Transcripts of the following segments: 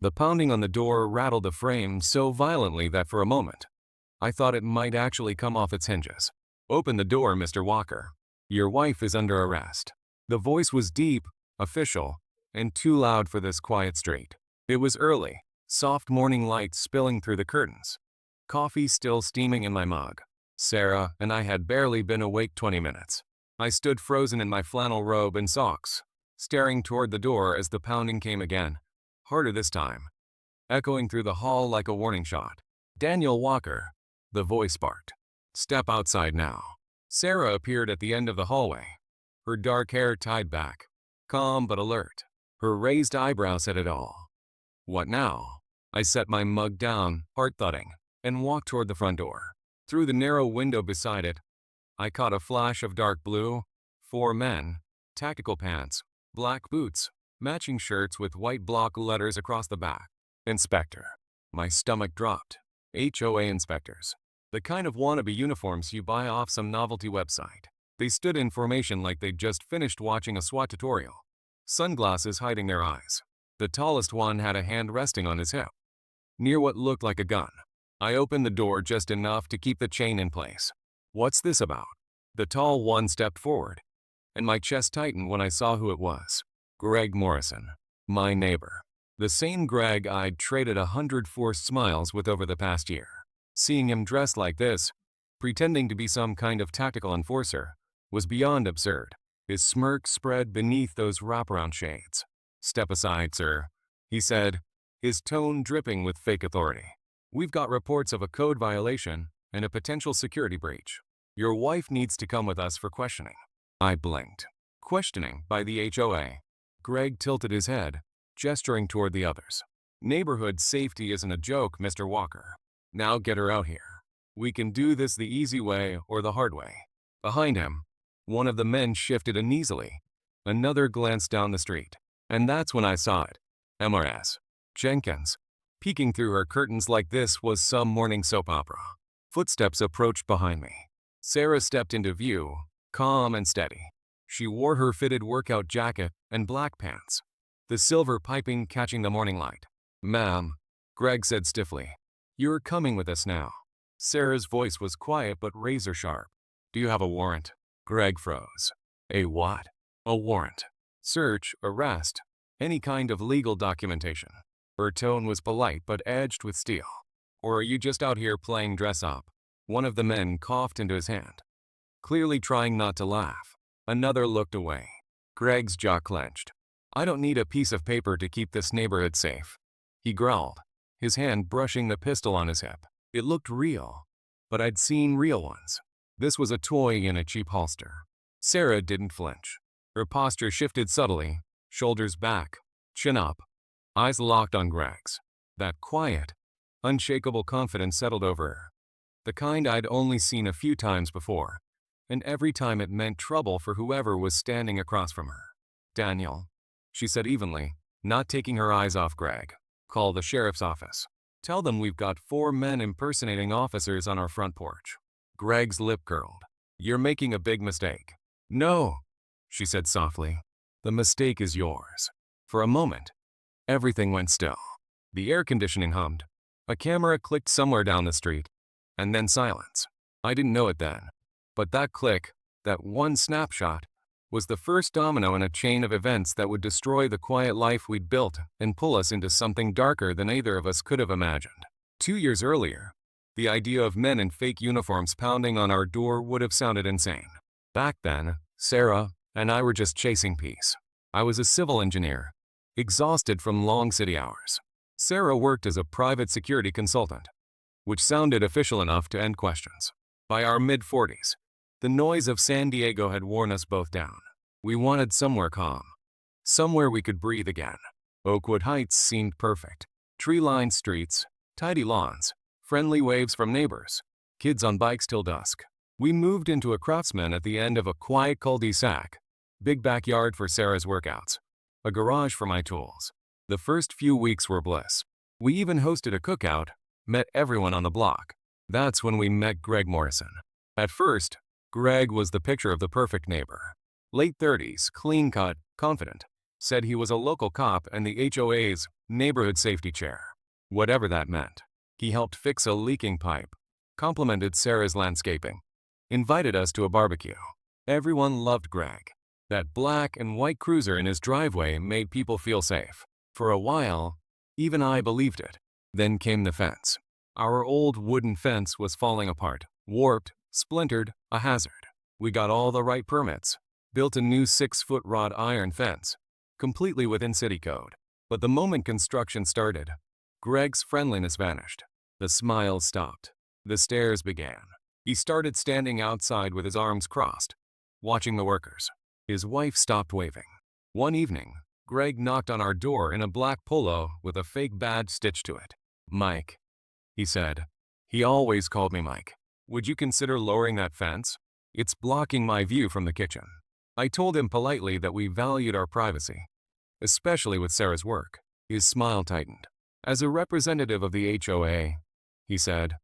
The pounding on the door rattled the frame so violently that for a moment, I thought it might actually come off its hinges. "Open the door, Mr. Walker. Your wife is under arrest." The voice was deep, official, and too loud for this quiet street. It was early, soft morning light spilling through the curtains. Coffee still steaming in my mug. Sarah and I had barely been awake 20 minutes. I stood frozen in my flannel robe and socks, staring toward the door as the pounding came again, harder this time, echoing through the hall like a warning shot. "Daniel Walker," the voice barked. "Step outside now." Sarah appeared at the end of the hallway, her dark hair tied back, calm but alert. Her raised eyebrow said it all. "What now?" I set my mug down, heart thudding, and walked toward the front door. Through the narrow window beside it, I caught a flash of dark blue, 4 men, tactical pants, black boots, matching shirts with white block letters across the back. "Inspector." My stomach dropped. HOA inspectors. The kind of wannabe uniforms you buy off some novelty website. They stood in formation like they'd just finished watching a SWAT tutorial, sunglasses hiding their eyes. The tallest one had a hand resting on his hip, near what looked like a gun. I opened the door just enough to keep the chain in place. "What's this about?" The tall one stepped forward, and my chest tightened when I saw who it was. Greg Morrison, my neighbor. The same Greg I'd traded 100 forced smiles with over the past year. Seeing him dressed like this, pretending to be some kind of tactical enforcer, was beyond absurd. His smirk spread beneath those wraparound shades. "Step aside, sir," he said, his tone dripping with fake authority. "We've got reports of a code violation and a potential security breach. Your wife needs to come with us for questioning." I blinked. "Questioning by the HOA." Greg tilted his head, gesturing toward the others. "Neighborhood safety isn't a joke, Mr. Walker. Now get her out here. We can do this the easy way or the hard way." Behind him, one of the men shifted uneasily. Another glanced down the street. And that's when I saw it. MRS. Jenkins. Peeking through her curtains like this was some morning soap opera. Footsteps approached behind me. Sarah stepped into view, calm and steady. She wore her fitted workout jacket and black pants, the silver piping catching the morning light. "Ma'am," Greg said stiffly, "you're coming with us now." Sarah's voice was quiet but razor sharp. "Do you have a warrant?" Greg froze. "A what?" "A warrant. Search, arrest, any kind of legal documentation." Her tone was polite but edged with steel. "Or are you just out here playing dress up?" One of the men coughed into his hand, clearly trying not to laugh. Another looked away. Greg's jaw clenched. "I don't need a piece of paper to keep this neighborhood safe," he growled, his hand brushing the pistol on his hip. It looked real, but I'd seen real ones. This was a toy in a cheap holster. Sarah didn't flinch. Her posture shifted subtly, shoulders back, chin up, eyes locked on Greg's. That quiet, unshakable confidence settled over her, the kind I'd only seen a few times before, and every time it meant trouble for whoever was standing across from her. "Daniel," she said evenly, not taking her eyes off Greg, "call the sheriff's office. Tell them we've got 4 men impersonating officers on our front porch." Greg's lip curled. "You're making a big mistake." "No," she said softly. "The mistake is yours." For a moment, everything went still. The air conditioning hummed. A camera clicked somewhere down the street, and then silence. I didn't know it then, but that click, that one snapshot, was the first domino in a chain of events that would destroy the quiet life we'd built and pull us into something darker than either of us could have imagined. 2 years earlier, the idea of men in fake uniforms pounding on our door would have sounded insane. Back then, Sarah and I were just chasing peace. I was a civil engineer, exhausted from long city hours. Sarah worked as a private security consultant, which sounded official enough to end questions. By our mid-40s, the noise of San Diego had worn us both down. We wanted somewhere calm, somewhere we could breathe again. Oakwood Heights seemed perfect. Tree-lined streets, tidy lawns, friendly waves from neighbors, kids on bikes till dusk. We moved into a Craftsman at the end of a quiet cul-de-sac, big backyard for Sarah's workouts, a garage for my tools. The first few weeks were bliss. We even hosted a cookout, met everyone on the block. That's when we met Greg Morrison. At first, Greg was the picture of the perfect neighbor. Late 30s, clean-cut, confident, Said he was a local cop and the HOA's neighborhood safety chair. Whatever that meant. He helped fix a leaking pipe, complimented Sarah's landscaping, invited us to a barbecue. Everyone loved Greg. That black and white cruiser in his driveway made people feel safe. For a while, even I believed it. Then came the fence. Our old wooden fence was falling apart, warped, splintered, a hazard. We got all the right permits, built a new 6-foot wrought iron fence, completely within city code. But the moment construction started, Greg's friendliness vanished. The smiles stopped. The stares began. He started standing outside with his arms crossed, watching the workers. His wife stopped waving. One evening, Greg knocked on our door in a black polo with a fake badge stitched to it. "Mike," he said. He always called me Mike. "Would you consider lowering that fence? It's blocking my view from the kitchen." I told him politely that we valued our privacy, especially with Sarah's work. His smile tightened. "As a representative of the HOA," he said,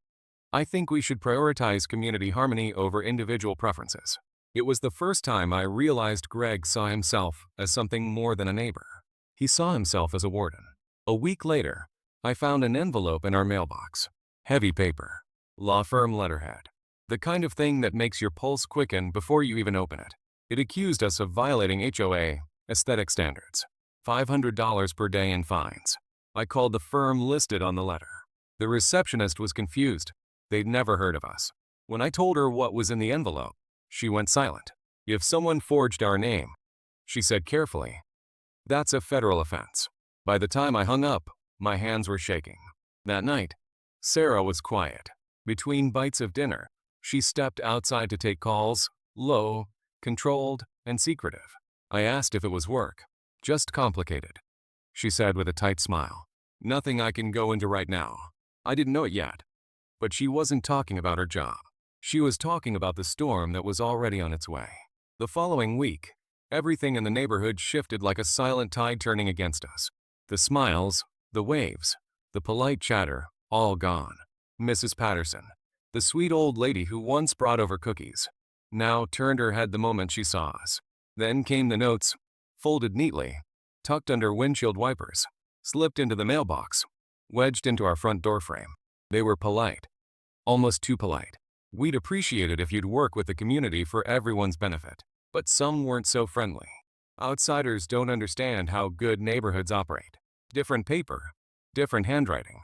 "I think we should prioritize community harmony over individual preferences." It was the first time I realized Greg saw himself as something more than a neighbor. He saw himself as a warden. A week later, I found an envelope in our mailbox. Heavy paper. Law firm letterhead. The kind of thing that makes your pulse quicken before you even open it. It accused us of violating HOA aesthetic standards. $500 per day in fines. I called the firm listed on the letter. The receptionist was confused. They'd never heard of us. When I told her what was in the envelope, she went silent. "If someone forged our name," she said carefully, "that's a federal offense." By the time I hung up, my hands were shaking. That night, Sarah was quiet. Between bites of dinner, she stepped outside to take calls, low, controlled, and secretive. I asked if it was work. "Just complicated," she said with a tight smile. "Nothing I can go into right now." I didn't know it yet, but she wasn't talking about her job. She was talking about the storm that was already on its way. The following week, everything in the neighborhood shifted like a silent tide turning against us. The smiles, the waves, the polite chatter, all gone. Mrs. Patterson, the sweet old lady who once brought over cookies, now turned her head the moment she saw us. Then came the notes, folded neatly, tucked under windshield wipers, slipped into the mailbox, wedged into our front door frame. They were polite, almost too polite. "We'd appreciate it if you'd work with the community for everyone's benefit." But some weren't so friendly. Outsiders don't understand how good neighborhoods operate. Different paper, different handwriting,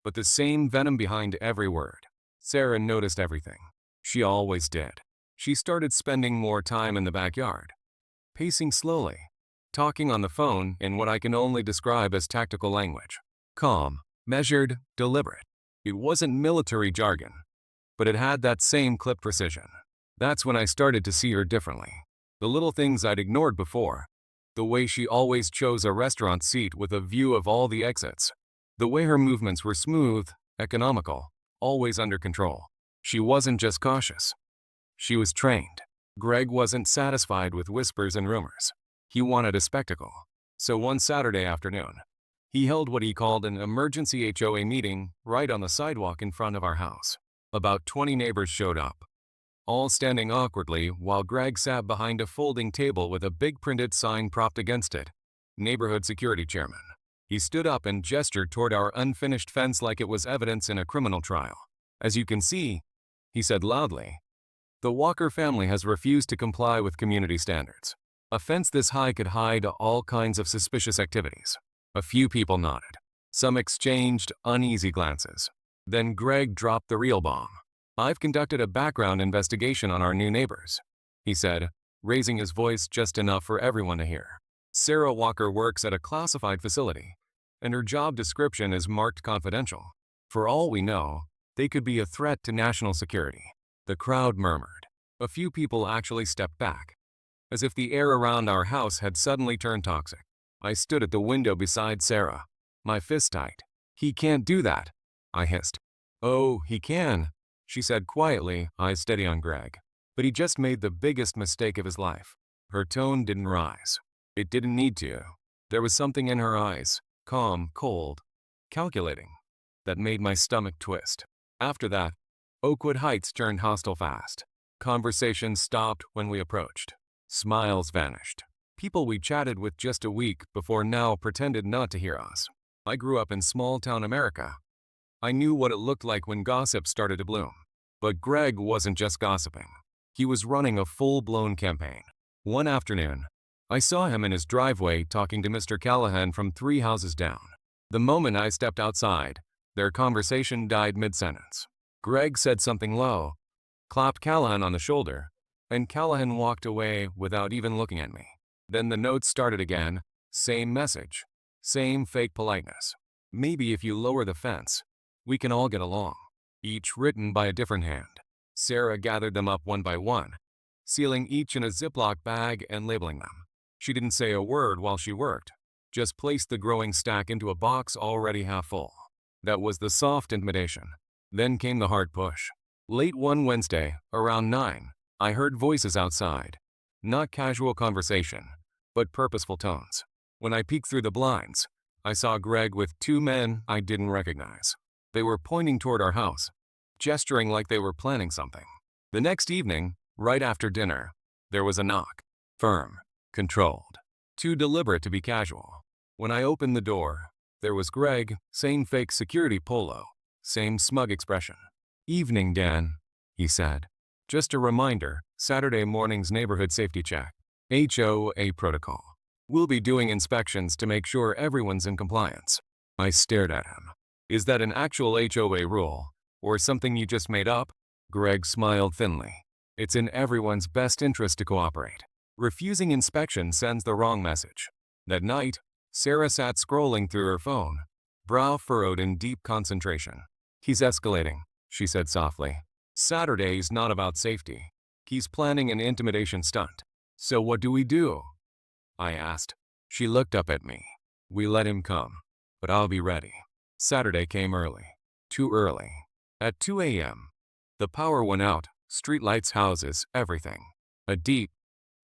but the same venom behind every word. Sarah noticed everything. She always did. She started spending more time in the backyard, pacing slowly, talking on the phone in what I can only describe as tactical language. Calm, measured, deliberate. It wasn't military jargon, but it had that same clip precision. That's when I started to see her differently. The little things I'd ignored before. The way she always chose a restaurant seat with a view of all the exits. The way her movements were smooth, economical, always under control. She wasn't just cautious. She was trained. Greg wasn't satisfied with whispers and rumors. He wanted a spectacle. So one Saturday afternoon, he held what he called an emergency HOA meeting right on the sidewalk in front of our house. About 20 neighbors showed up, all standing awkwardly while Greg sat behind a folding table with a big printed sign propped against it. Neighborhood security chairman. He stood up and gestured toward our unfinished fence like it was evidence in a criminal trial. "As you can see," he said loudly, "the Walker family has refused to comply with community standards. A fence this high could hide all kinds of suspicious activities." A few people nodded. Some exchanged uneasy glances. Then Greg dropped the real bomb. "I've conducted a background investigation on our new neighbors," he said, raising his voice just enough for everyone to hear. "Sarah Walker works at a classified facility, and her job description is marked confidential. For all we know, they could be a threat to national security." The crowd murmured. A few people actually stepped back, as if the air around our house had suddenly turned toxic. I stood at the window beside Sarah, my fist tight. "He can't do that," I hissed. "Oh, he can," she said quietly, eyes steady on Greg. "But he just made the biggest mistake of his life." Her tone didn't rise. It didn't need to. There was something in her eyes, calm, cold, calculating, that made my stomach twist. After that, Oakwood Heights turned hostile fast. Conversation stopped when we approached. Smiles vanished. People we chatted with just a week before now pretended not to hear us. I grew up in small-town America. I knew what it looked like when gossip started to bloom. But Greg wasn't just gossiping. He was running a full-blown campaign. One afternoon, I saw him in his driveway talking to Mr. Callahan from 3 houses down. The moment I stepped outside, their conversation died mid-sentence. Greg said something low, clapped Callahan on the shoulder, and Callahan walked away without even looking at me. Then the notes started again, same message, same fake politeness. Maybe if you lower the fence, we can all get along. Each written by a different hand. Sarah gathered them up one by one, sealing each in a Ziploc bag and labeling them. She didn't say a word while she worked, just placed the growing stack into a box already half full. That was the soft intimidation. Then came the hard push. Late one Wednesday, around 9, I heard voices outside. Not casual conversation, but purposeful tones. When I peeked through the blinds, I saw Greg with 2 men I didn't recognize. They were pointing toward our house, gesturing like they were planning something. The next evening, right after dinner, there was a knock. Firm, controlled, too deliberate to be casual. When I opened the door, there was Greg, same fake security polo, same smug expression. "Evening, Dan," he said. "Just a reminder, Saturday morning's neighborhood safety check. HOA protocol. We'll be doing inspections to make sure everyone's in compliance." I stared at him. "Is that an actual HOA rule, or something you just made up?" Greg smiled thinly. "It's in everyone's best interest to cooperate. Refusing inspection sends the wrong message." That night, Sarah sat scrolling through her phone, brow furrowed in deep concentration. "He's escalating," she said softly. "Saturday's not about safety. He's planning an intimidation stunt." "So what do we do?" I asked. She looked up at me. "We let him come, but I'll be ready." Saturday came early. Too early. At 2 a.m., the power went out, streetlights, houses, everything. A deep,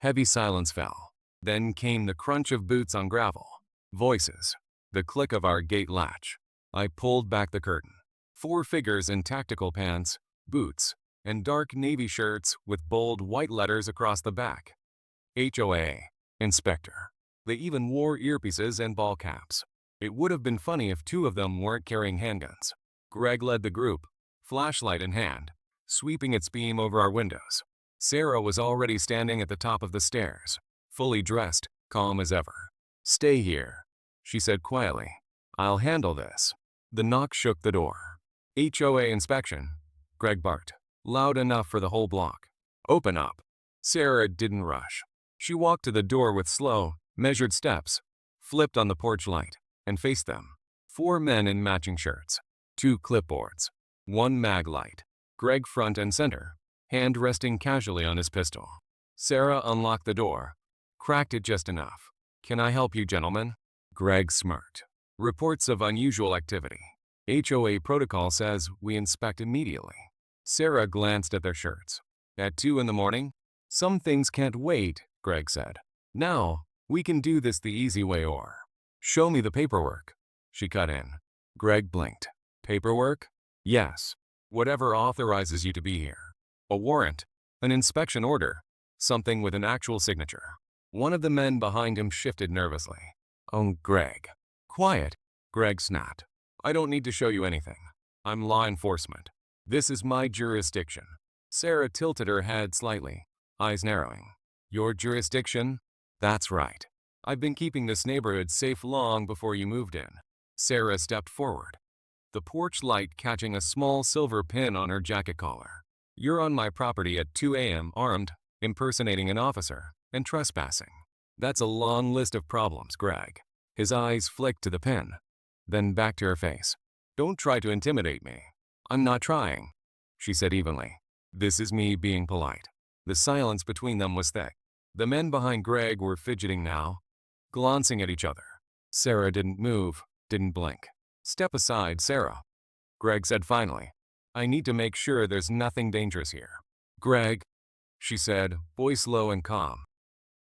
heavy silence fell. Then came the crunch of boots on gravel. Voices. The click of our gate latch. I pulled back the curtain. 4 figures in tactical pants, boots, and dark navy shirts with bold white letters across the back. HOA. Inspector. They even wore earpieces and ball caps. It would have been funny if 2 of them weren't carrying handguns. Greg led the group, flashlight in hand, sweeping its beam over our windows. Sarah was already standing at the top of the stairs, fully dressed, calm as ever. "Stay here," she said quietly. "I'll handle this." The knock shook the door. "HOA inspection," Greg barked, loud enough for the whole block. "Open up." Sarah didn't rush. She walked to the door with slow, measured steps, flipped on the porch light, and faced them. 4 men in matching shirts, 2 clipboards, 1 mag light. Greg front and center, hand resting casually on his pistol. Sarah unlocked the door, cracked it just enough. "Can I help you, gentlemen?" Greg smirked. "Reports of unusual activity. HOA protocol says we inspect immediately." Sarah glanced at their shirts. "At 2 in the morning? Some things can't wait," Greg said. "Now, we can do this the easy way or..." "Show me the paperwork," she cut in. Greg blinked. "Paperwork?" "Yes. Whatever authorizes you to be here. A warrant, an inspection order, something with an actual signature." One of the men behind him shifted nervously. "Oh, Greg." "Quiet," Greg snapped. "I don't need to show you anything. I'm law enforcement. This is my jurisdiction." Sarah tilted her head slightly, eyes narrowing. "Your jurisdiction?" "That's right. I've been keeping this neighborhood safe long before you moved in." Sarah stepped forward, the porch light catching a small silver pin on her jacket collar. "You're on my property at 2 a.m. armed, impersonating an officer, and trespassing. That's a long list of problems, Greg." His eyes flicked to the pin, then back to her face. "Don't try to intimidate me." "I'm not trying," she said evenly. "This is me being polite." The silence between them was thick. The men behind Greg were fidgeting now, glancing at each other. Sarah didn't move, didn't blink. "Step aside, Sarah," Greg said finally. "I need to make sure there's nothing dangerous here." "Greg," she said, voice low and calm.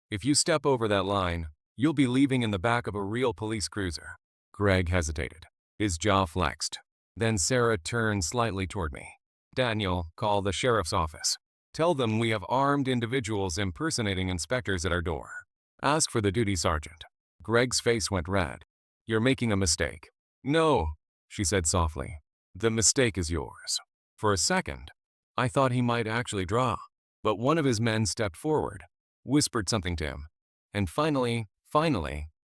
"If you step over that line, you'll be leaving in the back of a real police cruiser." Greg hesitated. His jaw flexed. Then Sarah turned slightly toward me. "Daniel, call the sheriff's office. Tell them we have armed individuals impersonating inspectors at our door." Ask for the duty sergeant. Greg's face went red. You're making a mistake. No, she said softly. The mistake is yours. For a second, I thought he might actually draw, but one of his men stepped forward, whispered something to him, and finally,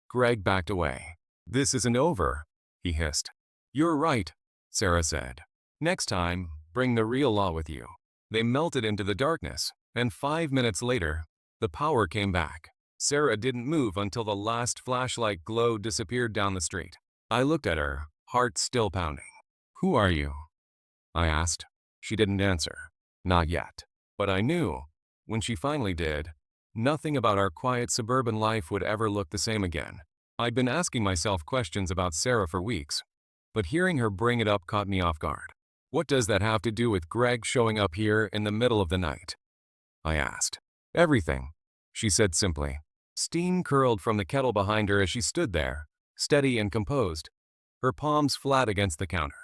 Greg backed away. This isn't over, he hissed. You're right, Sarah said. Next time, bring the real law with you. They melted into the darkness, and 5 minutes later, the power came back. Sarah didn't move until the last flashlight glow disappeared down the street. I looked at her, heart still pounding. Who are you? I asked. She didn't answer. Not yet. But I knew, when she finally did, nothing about our quiet suburban life would ever look the same again. I'd been asking myself questions about Sarah for weeks, but hearing her bring it up caught me off guard. What does that have to do with Greg showing up here in the middle of the night? I asked. Everything, she said simply. Steam curled from the kettle behind her as she stood there, steady and composed, her palms flat against the counter.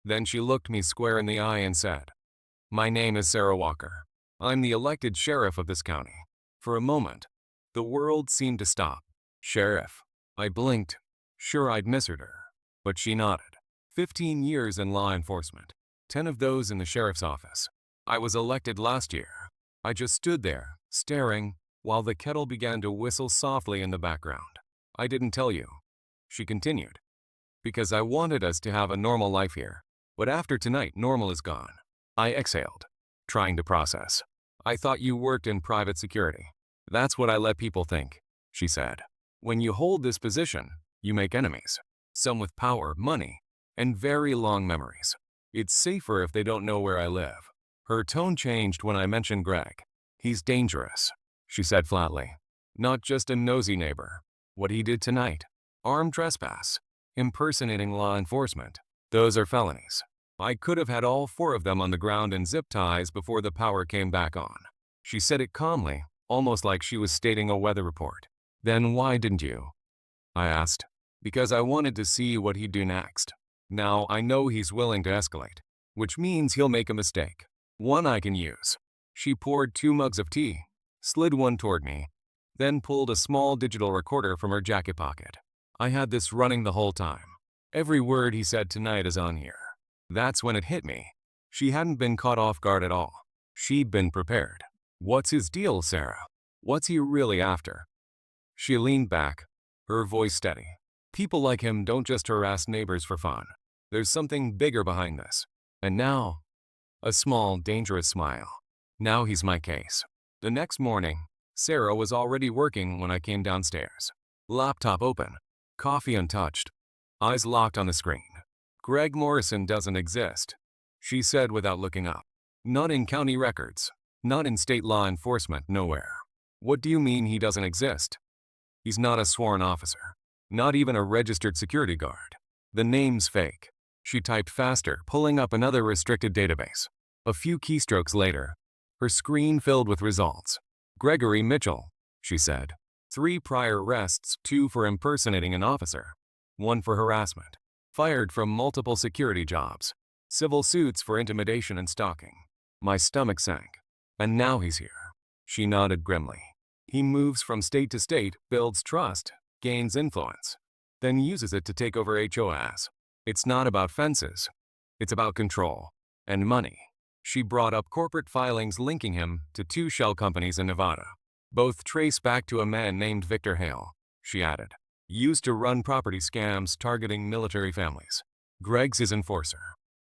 Then she looked me square in the eye and said, My name is Sarah Walker. I'm the elected sheriff of this county. For a moment, the world seemed to stop. Sheriff. I blinked, sure I'd misheard her, but she nodded. 15 years in law enforcement, 10 of those in the sheriff's office. I was elected last year. I just stood there, staring, while the kettle began to whistle softly in the background. I didn't tell you, she continued, because I wanted us to have a normal life here. But after tonight, normal is gone. I exhaled, trying to process. I thought you worked in private security. That's what I let people think, she said. When you hold this position, you make enemies. Some with power, money, and very long memories. It's safer if they don't know where I live. Her tone changed when I mentioned Greg. He's dangerous, she said flatly. Not just a nosy neighbor. What he did tonight, armed trespass, impersonating law enforcement, those are felonies. I could have had all 4 of them on the ground in zip ties before the power came back on. She said it calmly, almost like she was stating a weather report. Then why didn't you? I asked. Because I wanted to see what he'd do next. Now I know he's willing to escalate, which means he'll make a mistake. One I can use. She poured 2 mugs of tea, slid one toward me, then pulled a small digital recorder from her jacket pocket. I had this running the whole time. Every word he said tonight is on here. That's when it hit me. She hadn't been caught off guard at all. She'd been prepared. What's his deal, Sarah? What's he really after? She leaned back, her voice steady. People like him don't just harass neighbors for fun. There's something bigger behind this. And now, a small, dangerous smile. Now he's my case. The next morning, Sarah was already working when I came downstairs. Laptop open, coffee untouched, eyes locked on the screen. Greg Morrison doesn't exist, she said without looking up. Not in county records, not in state law enforcement, nowhere. What do you mean he doesn't exist? He's not a sworn officer, not even a registered security guard. The name's fake. She typed faster, pulling up another restricted database. A few keystrokes later, her screen filled with results. Gregory Mitchell, she said. 3 prior arrests, 2 for impersonating an officer, 1 for harassment. Fired from multiple security jobs. Civil suits for intimidation and stalking. My stomach sank. And now he's here. She nodded grimly. He moves from state to state, builds trust, gains influence, then uses it to take over HOAs. It's not about fences. It's about control and money. She brought up corporate filings linking him to 2 shell companies in Nevada. Both trace back to a man named Victor Hale, she added. Used to run property scams targeting military families. Greg's his enforcer.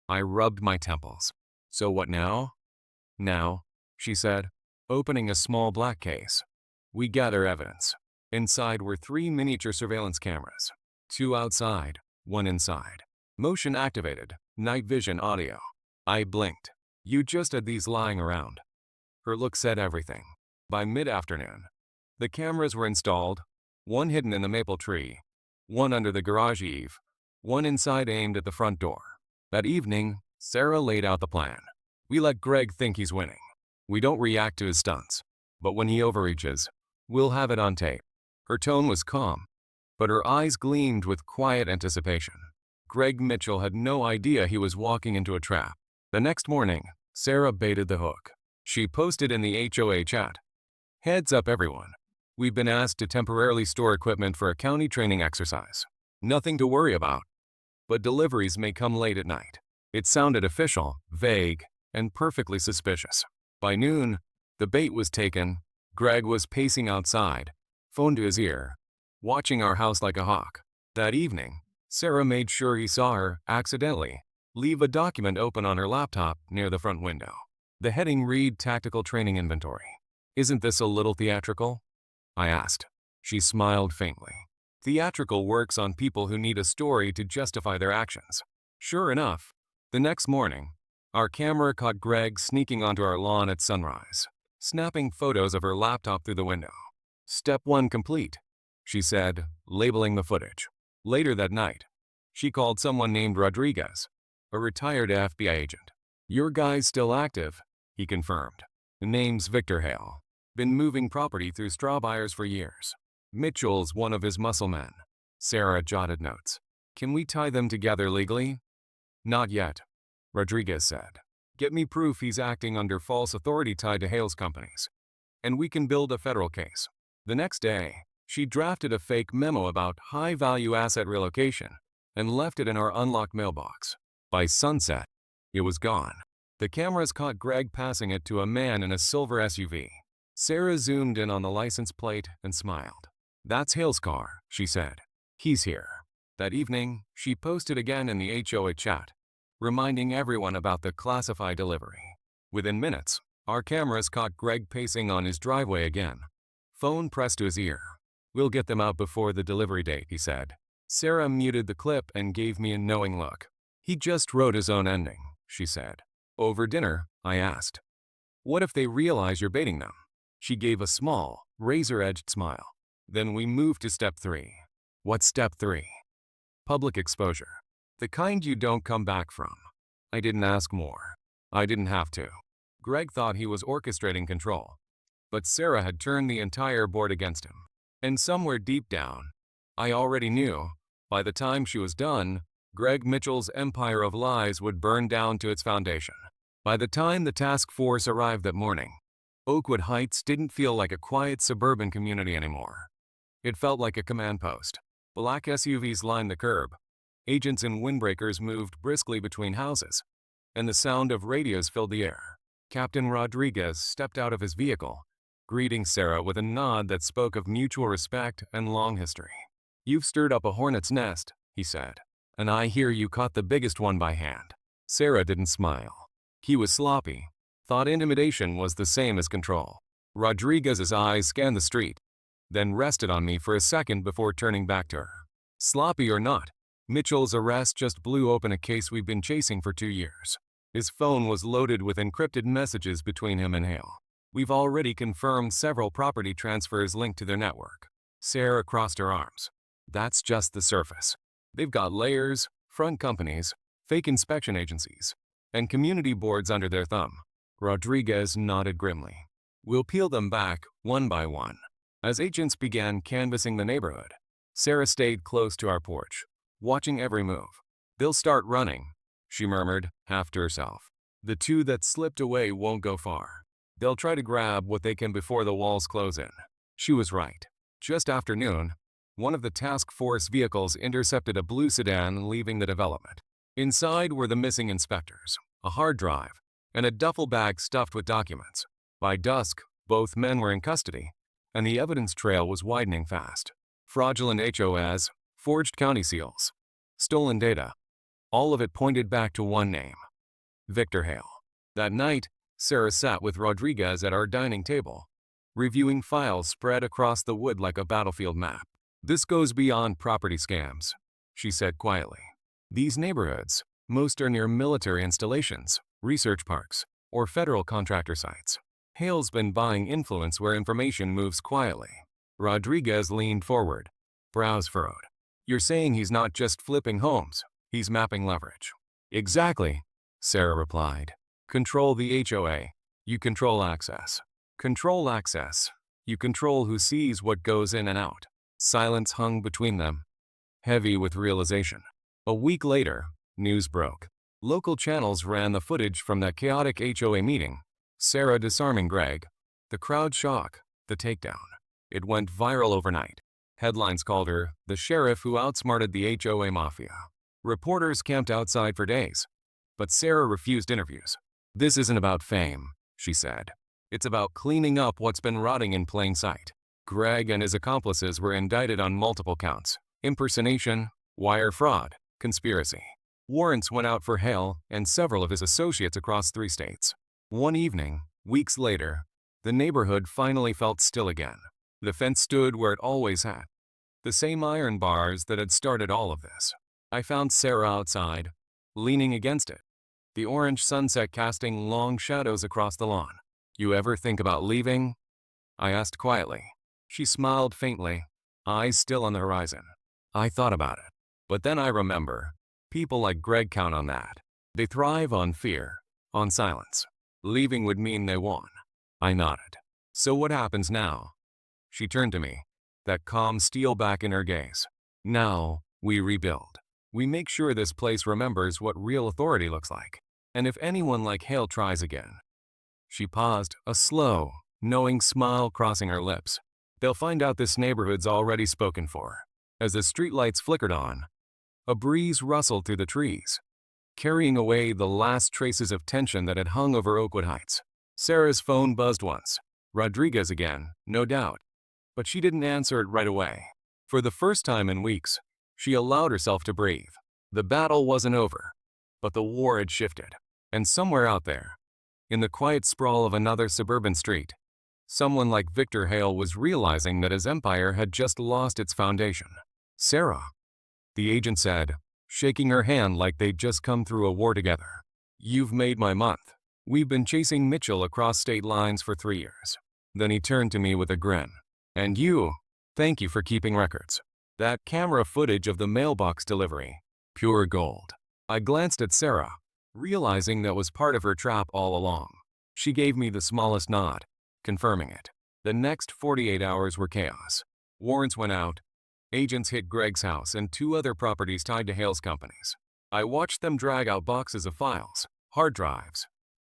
I rubbed my temples. So what now? Now, she said, opening a small black case. We gather evidence. Inside were 3 miniature surveillance cameras. 2 outside, 1 inside. Motion activated, night vision audio. I blinked. You just had these lying around. Her look said everything. By mid-afternoon, the cameras were installed, 1 hidden in the maple tree, 1 under the garage eave, 1 inside aimed at the front door. That evening, Sarah laid out the plan. We let Greg think he's winning. We don't react to his stunts. But when he overreaches, we'll have it on tape. Her tone was calm, but her eyes gleamed with quiet anticipation. Greg Mitchell had no idea he was walking into a trap. The next morning, Sarah baited the hook. She posted in the HOA chat. Heads up everyone. We've been asked to temporarily store equipment for a county training exercise. Nothing to worry about, but deliveries may come late at night. It sounded official, vague, and perfectly suspicious. By noon, the bait was taken. Greg was pacing outside, phone to his ear, watching our house like a hawk. That evening, Sarah made sure he saw her, accidentally, leave a document open on her laptop near the front window. The heading read Tactical Training Inventory. Isn't this a little theatrical? I asked. She smiled faintly. Theatrical works on people who need a story to justify their actions. Sure enough, the next morning, our camera caught Greg sneaking onto our lawn at sunrise, snapping photos of her laptop through the window. Step 1 complete, she said, labeling the footage. Later that night, she called someone named Rodriguez, a retired FBI agent. Your guy's still active, he confirmed. The name's Victor Hale. Been moving property through straw buyers for years. Mitchell's one of his muscle men. Sarah jotted notes. Can we tie them together legally? Not yet, Rodriguez said. Get me proof he's acting under false authority tied to Hale's companies, and we can build a federal case. The next day, she drafted a fake memo about high-value asset relocation and left it in our unlocked mailbox. By sunset, it was gone. The cameras caught Greg passing it to a man in a silver SUV. Sarah zoomed in on the license plate and smiled. That's Hale's car, she said. He's here. That evening, she posted again in the HOA chat, reminding everyone about the classified delivery. Within minutes, our cameras caught Greg pacing on his driveway again. Phone pressed to his ear. We'll get them out before the delivery date, he said. Sarah muted the clip and gave me a knowing look. He just wrote his own ending, she said. Over dinner, I asked. What if they realize you're baiting them? She gave a small, razor-edged smile. Then we moved to step 3. What's step 3? Public exposure. The kind you don't come back from. I didn't ask more. I didn't have to. Greg thought he was orchestrating control, but Sarah had turned the entire board against him. And somewhere deep down, I already knew, by the time she was done, Greg Mitchell's empire of lies would burn down to its foundation. By the time the task force arrived that morning, Oakwood Heights didn't feel like a quiet suburban community anymore. It felt like a command post. Black SUVs lined the curb. Agents in windbreakers moved briskly between houses, and the sound of radios filled the air. Captain Rodriguez stepped out of his vehicle, greeting Sarah with a nod that spoke of mutual respect and long history. You've stirred up a hornet's nest, he said, and I hear you caught the biggest one by hand. Sarah didn't smile. He was sloppy. Thought intimidation was the same as control. Rodriguez's eyes scanned the street, then rested on me for a second before turning back to her. Sloppy or not, Mitchell's arrest just blew open a case we've been chasing for 2 years. His phone was loaded with encrypted messages between him and Hale. We've already confirmed several property transfers linked to their network. Sarah crossed her arms. That's just the surface. They've got layers, front companies, fake inspection agencies, and community boards under their thumb. Rodriguez nodded grimly. We'll peel them back, one by one. As agents began canvassing the neighborhood, Sarah stayed close to our porch, watching every move. They'll start running, she murmured, half to herself. The 2 that slipped away won't go far. They'll try to grab what they can before the walls close in. She was right. Just after noon, one of the task force vehicles intercepted a blue sedan leaving the development. Inside were the missing inspectors, a hard drive, and a duffel bag stuffed with documents. By dusk, both men were in custody, and the evidence trail was widening fast. Fraudulent HOAs, forged county seals, stolen data. All of it pointed back to one name, Victor Hale. That night, Sarah sat with Rodriguez at our dining table, reviewing files spread across the wood like a battlefield map. This goes beyond property scams, she said quietly. These neighborhoods, most are near military installations, research parks, or federal contractor sites. Hale's been buying influence where information moves quietly. Rodriguez leaned forward, brows furrowed. You're saying he's not just flipping homes, he's mapping leverage. Exactly, Sarah replied. Control the HOA, you control access. Control access, you control who sees what goes in and out. Silence hung between them, heavy with realization. A week later, news broke. Local channels ran the footage from that chaotic HOA meeting. Sarah disarming Greg, the crowd shock, the takedown. It went viral overnight. Headlines called her the sheriff who outsmarted the HOA mafia. Reporters camped outside for days. But Sarah refused interviews. "This isn't about fame," she said. "It's about cleaning up what's been rotting in plain sight." Greg and his accomplices were indicted on multiple counts: impersonation, wire fraud, conspiracy. Warrants went out for Hale and several of his associates across 3 states. One evening, weeks later, the neighborhood finally felt still again. The fence stood where it always had, the same iron bars that had started all of this. I found Sarah outside, leaning against it, the orange sunset casting long shadows across the lawn. "You ever think about leaving?" I asked quietly. She smiled faintly, eyes still on the horizon. "I thought about it. But then I remember, people like Greg count on that. They thrive on fear, on silence. Leaving would mean they won." I nodded. "So what happens now?" She turned to me, that calm steel back in her gaze. "Now, we rebuild. We make sure this place remembers what real authority looks like. And if anyone like Hale tries again." She paused, a slow, knowing smile crossing her lips. "They'll find out this neighborhood's already spoken for." As the streetlights flickered on, a breeze rustled through the trees, carrying away the last traces of tension that had hung over Oakwood Heights. Sarah's phone buzzed once. Rodriguez again, no doubt. But she didn't answer it right away. For the first time in weeks, she allowed herself to breathe. The battle wasn't over, but the war had shifted. And somewhere out there, in the quiet sprawl of another suburban street, someone like Victor Hale was realizing that his empire had just lost its foundation. "Sarah," the agent said, shaking her hand like they'd just come through a war together. "You've made my month. We've been chasing Mitchell across state lines for 3 years." Then he turned to me with a grin. "And you, thank you for keeping records. That camera footage of the mailbox delivery, pure gold." I glanced at Sarah, realizing that was part of her trap all along. She gave me the smallest nod, confirming it. The next 48 hours were chaos. Warrants went out. Agents hit Greg's house and 2 other properties tied to Hale's companies. I watched them drag out boxes of files, hard drives,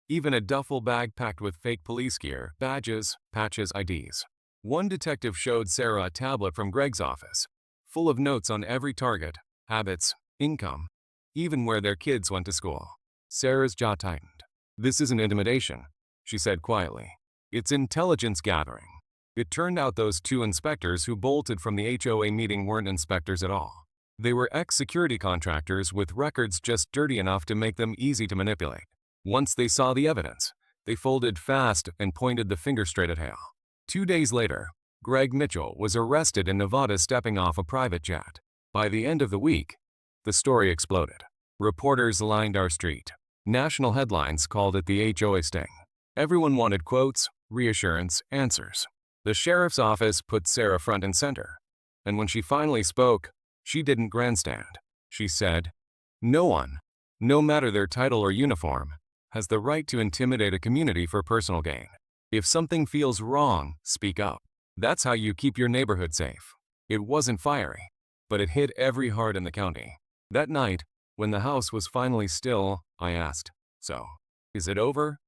even a duffel bag packed with fake police gear, badges, patches, IDs. One detective showed Sarah a tablet from Greg's office, full of notes on every target, habits, income, even where their kids went to school. Sarah's jaw tightened. "This isn't intimidation," she said quietly. "It's intelligence gathering." It turned out those 2 inspectors who bolted from the HOA meeting weren't inspectors at all. They were ex-security contractors with records just dirty enough to make them easy to manipulate. Once they saw the evidence, they folded fast and pointed the finger straight at Hale. 2 days later, Greg Mitchell was arrested in Nevada stepping off a private jet. By the end of the week, the story exploded. Reporters lined our street. National headlines called it the HOA sting. Everyone wanted quotes, reassurance, answers. The sheriff's office put Sarah front and center. And when she finally spoke, she didn't grandstand. She said, "No one, no matter their title or uniform, has the right to intimidate a community for personal gain. If something feels wrong, speak up. That's how you keep your neighborhood safe." It wasn't fiery, but it hit every heart in the county. That night, when the house was finally still, I asked, "So, is it over?"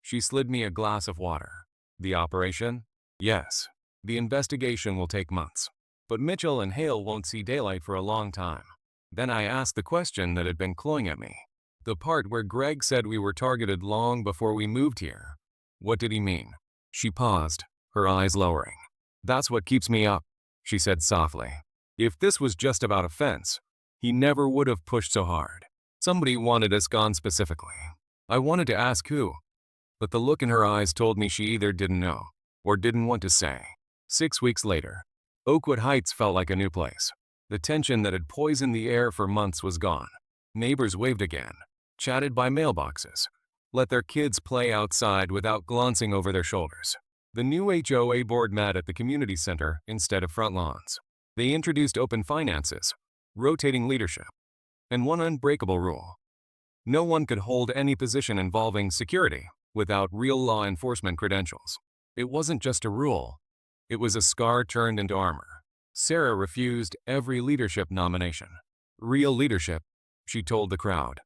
She slid me a glass of water. "The operation? Yes. The investigation will take months. But Mitchell and Hale won't see daylight for a long time." Then I asked the question that had been clawing at me. The part where Greg said we were targeted long before we moved here. What did he mean? She paused, her eyes lowering. "That's what keeps me up," she said softly. "If this was just about a fence, he never would have pushed so hard. Somebody wanted us gone specifically. I wanted to ask who, but the look in her eyes told me she either didn't know or didn't want to say. 6 weeks later, Oakwood Heights felt like a new place. The tension that had poisoned the air for months was gone. Neighbors waved again, chatted by mailboxes, let their kids play outside without glancing over their shoulders. The new HOA board met at the community center instead of front lawns. They introduced open finances, rotating leadership, and one unbreakable rule. No one could hold any position involving security without real law enforcement credentials. It wasn't just a rule. It was a scar turned into armor. Sarah refused every leadership nomination. "Real leadership," she told the crowd,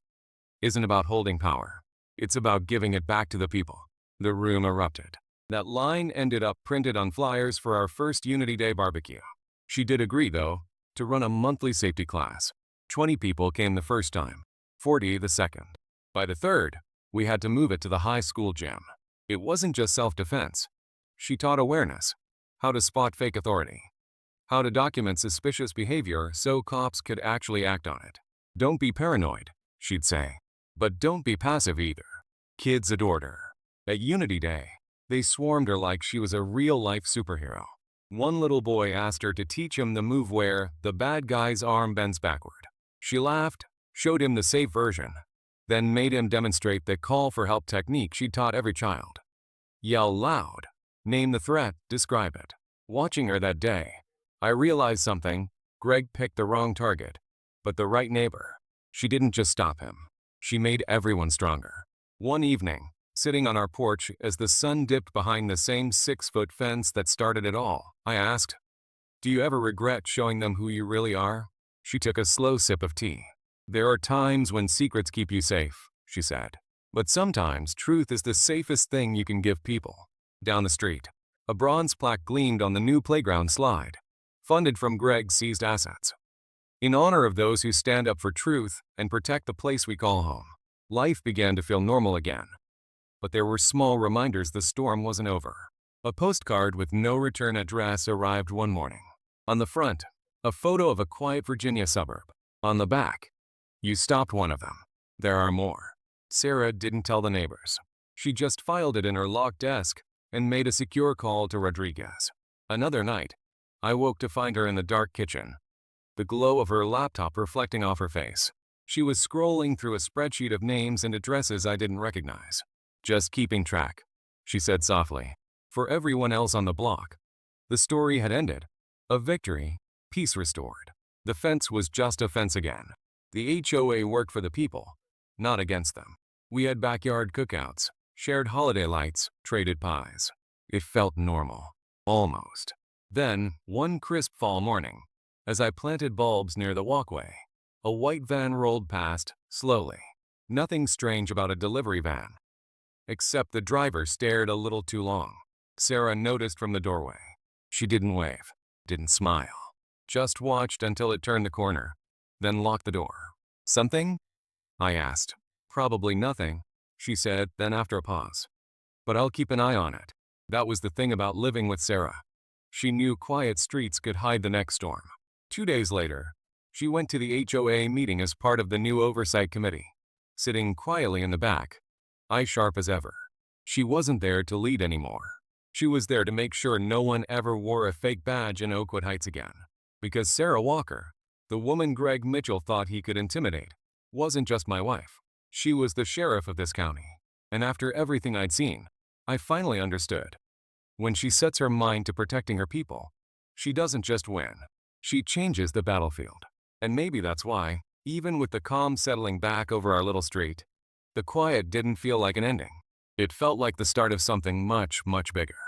"isn't about holding power. It's about giving it back to the people." The room erupted. That line ended up printed on flyers for our first Unity Day barbecue. She did agree, though, to run a monthly safety class. 20 people came the first time, 40 the second. By the third, we had to move it to the high school gym. It wasn't just self-defense. She taught awareness, how to spot fake authority, how to document suspicious behavior so cops could actually act on it. Don't be paranoid, she'd say, but don't be passive either. Kids adored her. At Unity Day, they swarmed her like she was a real-life superhero. One little boy asked her to teach him the move where the bad guy's arm bends backward. She laughed, showed him the safe version, then made him demonstrate the call for help technique she taught every child. Yell loud, name the threat, describe it. Watching her that day, I realized something. Greg picked the wrong target, but the right neighbor. She didn't just stop him. She made everyone stronger. One evening, sitting on our porch as the sun dipped behind the same 6-foot fence that started it all, I asked, "Do you ever regret showing them who you really are?" She took a slow sip of tea. "There are times when secrets keep you safe," she said. "But sometimes truth is the safest thing you can give people." Down the street, a bronze plaque gleamed on the new playground slide, funded from Greg's seized assets. In honor of those who stand up for truth and protect the place we call home. Life began to feel normal again. But there were small reminders the storm wasn't over. A postcard with no return address arrived one morning. On the front, a photo of a quiet Virginia suburb. On the back, "You stopped one of them. There are more." Sarah didn't tell the neighbors. She just filed it in her locked desk and made a secure call to Rodriguez. Another night, I woke to find her in the dark kitchen, the glow of her laptop reflecting off her face. She was scrolling through a spreadsheet of names and addresses I didn't recognize. "Just keeping track," she said softly. For everyone else on the block, the story had ended. A victory, peace restored. The fence was just a fence again. The HOA worked for the people, not against them. We had backyard cookouts, shared holiday lights, traded pies. It felt normal. Almost. Then, one crisp fall morning, as I planted bulbs near the walkway, a white van rolled past, slowly. Nothing strange about a delivery van, except the driver stared a little too long. Sarah noticed from the doorway. She didn't wave, didn't smile, just watched until it turned the corner, then locked the door. "Something?" I asked. "Probably nothing," she said, then after a pause. "But I'll keep an eye on it." That was the thing about living with Sarah. She knew quiet streets could hide the next storm. 2 days later, she went to the HOA meeting as part of the new oversight committee. Sitting quietly in the back, eyes sharp as ever. She wasn't there to lead anymore. She was there to make sure no one ever wore a fake badge in Oakwood Heights again. Because Sarah Walker, the woman Greg Mitchell thought he could intimidate, wasn't just my wife. She was the sheriff of this county. And after everything I'd seen, I finally understood. When she sets her mind to protecting her people, she doesn't just win. She changes the battlefield. And maybe that's why, even with the calm settling back over our little street, the quiet didn't feel like an ending. It felt like the start of something much, much bigger.